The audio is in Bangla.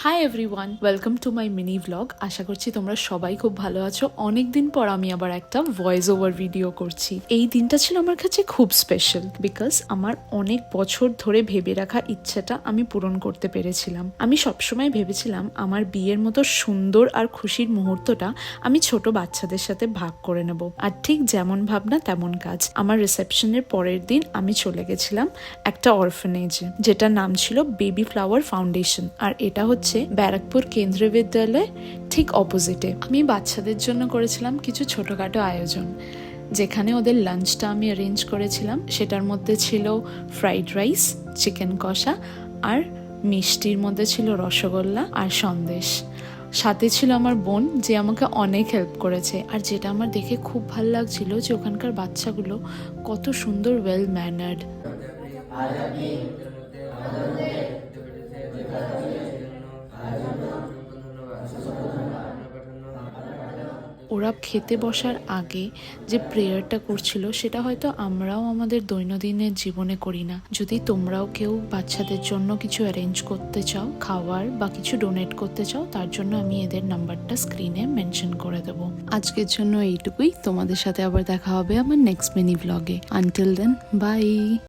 High everyone, welcome to my mini vlog. আশা করছি তোমরা সবাই খুব ভালো আছো। অনেকদিন পর আমি আবার একটা ভয়েস ওভার ভিডিও করছি। এই দিনটা ছিল আমার কাছে খুব স্পেশাল, বিকজ আমার অনেক বছর ধরে ভেবে রাখা ইচ্ছাটা আমি পূরণ করতে পেরেছিলাম। আমি সবসময় ভেবেছিলাম আমার বিয়ের মতো সুন্দর আর খুশির মুহূর্তটা আমি ছোট বাচ্চাদের সাথে ভাগ করে নেব। আর ঠিক যেমন ভাবনা তেমন কাজ। আমার রিসেপশনের পরের দিন আমি চলে গেছিলাম একটা অরফানেজে, যেটার নাম ছিল বেবি ফ্লাওয়ার ফাউন্ডেশন। আর এটা হচ্ছে ব্যারাকপুর কেন্দ্রীয় বিদ্যালয় ঠিক অপোজিটে। আমি বাচ্চাদের জন্য করেছিলাম কিছু ছোটখাটো আয়োজন, যেখানে ওদের লাঞ্চটা আমি অ্যারেঞ্জ করেছিলাম। সেটার মধ্যে ছিল ফ্রাইড রাইস, চিকেন কষা, আর মিষ্টির মধ্যে ছিল রসগোল্লা আর সন্দেশ। সাথে ছিল আমার বোন, যে আমাকে অনেক হেল্প করেছে। আর যেটা আমার দেখে খুব ভালো লাগছিল যে ওখানকার বাচ্চাগুলো কত সুন্দর ওয়েল ম্যানার্ড। ওরা খেতে বসার আগে যে প্রেয়ারটা করছিল, সেটা হয়তো আমরাও আমাদের দৈনন্দিনের জীবনে করি না। যদি তোমরাও কেউ বাচ্চাদের জন্য কিছু অ্যারেঞ্জ করতে চাও, খাওয়ার বা কিছু ডোনেট করতে চাও, তার জন্য আমি এদের নাম্বারটা স্ক্রিনে মেনশন করে দেবো। আজকের জন্য এইটুকুই। তোমাদের সাথে আবার দেখা হবে আমার নেক্সট মিনি ভ্লগে। Until then, by.